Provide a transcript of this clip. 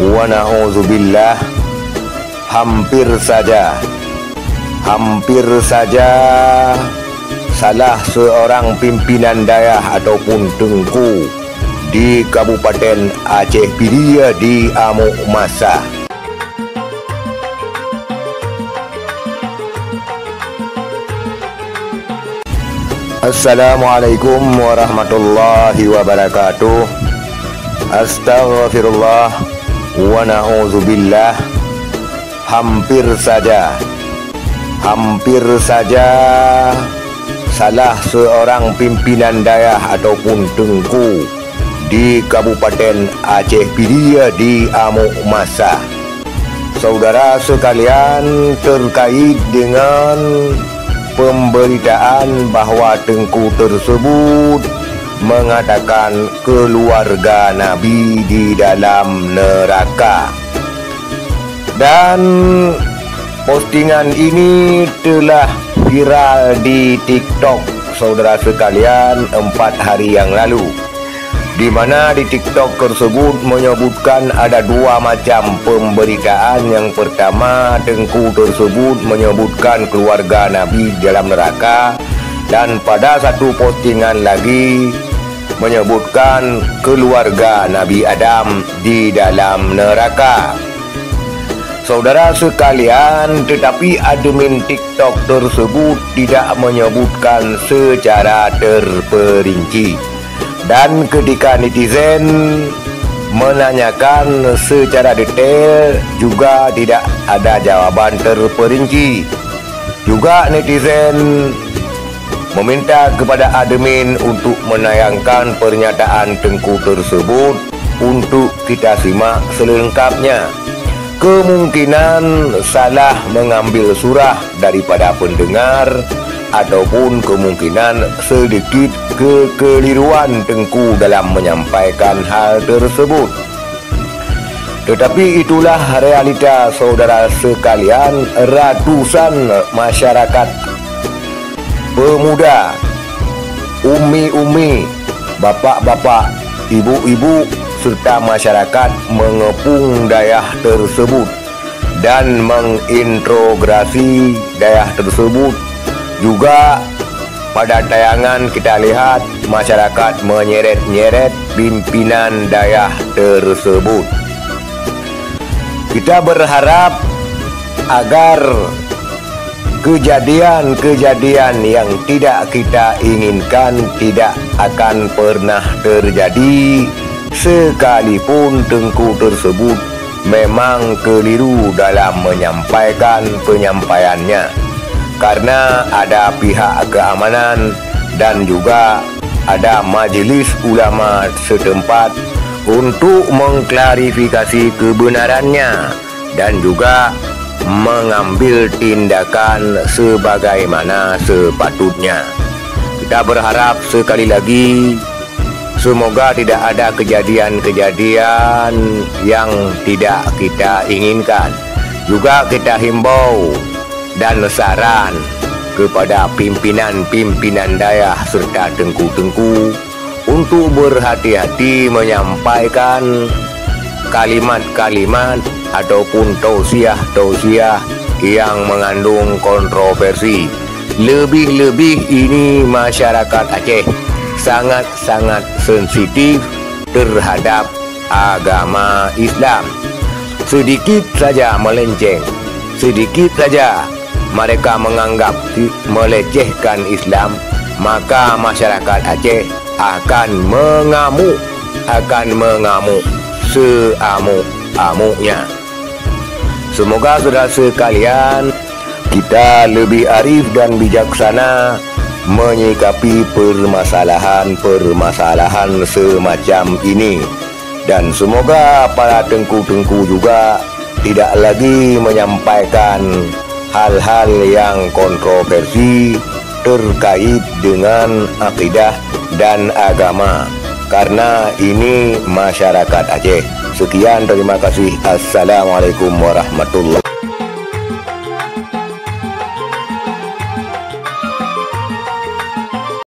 wa na'udzubillah. Hampir saja salah seorang pimpinan daerah ataupun tengku di Kabupaten Aceh Piria di Amuk Masa. Assalamualaikum warahmatullahi wabarakatuh. Astaghfirullah wa na'udzubillah. Hampir saja salah seorang pimpinan daerah ataupun tengku di Kabupaten Aceh Piria di Amuk Masa. Saudara sekalian, terkait dengan pemberitaan bahawa tengku tersebut mengatakan keluarga Nabi di dalam neraka, dan postingan ini telah viral di TikTok, saudara sekalian, 4 hari yang lalu, di mana di TikTok tersebut menyebutkan ada 2 macam pemberitaan. Yang pertama, tengku tersebut menyebutkan keluarga Nabi dalam neraka, dan pada satu postingan lagi menyebutkan keluarga Nabi Adam di dalam neraka. Saudara sekalian, tetapi admin TikTok tersebut tidak menyebutkan secara terperinci. Dan ketika netizen menanyakan secara detail, juga tidak ada jawaban terperinci. Juga netizen meminta kepada admin untuk menayangkan pernyataan tengku tersebut untuk kita simak selengkapnya. Kemungkinan salah mengambil surah daripada pendengar, ataupun kemungkinan sedikit kekeliruan tengku dalam menyampaikan hal tersebut. Tetapi itulah realita, saudara sekalian. Ratusan masyarakat, pemuda, umi-umi, bapak-bapak, ibu-ibu serta masyarakat mengepung daerah tersebut dan mengintrogasi daerah tersebut. Juga pada tayangan kita lihat masyarakat menyeret-nyeret pimpinan daerah tersebut. Kita berharap agar kejadian-kejadian yang tidak kita inginkan tidak akan pernah terjadi, sekalipun tengku tersebut memang keliru dalam menyampaikan penyampaiannya, karena ada pihak keamanan dan juga ada majelis ulama setempat untuk mengklarifikasi kebenarannya dan juga mengambil tindakan sebagaimana sepatutnya. Kita berharap sekali lagi, semoga tidak ada kejadian-kejadian yang tidak kita inginkan. Juga kita himbau dan saran kepada pimpinan-pimpinan daerah serta tengku-tengku untuk berhati-hati menyampaikan kalimat-kalimat ataupun tausiah-tausiah yang mengandung kontroversi. Lebih-lebih ini masyarakat Aceh sangat-sangat sensitif terhadap agama Islam. Sedikit saja melenceng, sedikit saja mereka menganggap melecehkan Islam, maka masyarakat Aceh akan mengamuk seamuk-amuknya. Semoga saudara sekalian, kita lebih arif dan bijaksana menyikapi permasalahan-permasalahan semacam ini, dan semoga para tengku-tengku juga tidak lagi menyampaikan hal-hal yang kontroversi terkait dengan akidah dan agama, karena ini masyarakat Aceh. Sekian, terima kasih. Assalamualaikum warahmatullahi wabarakatuh.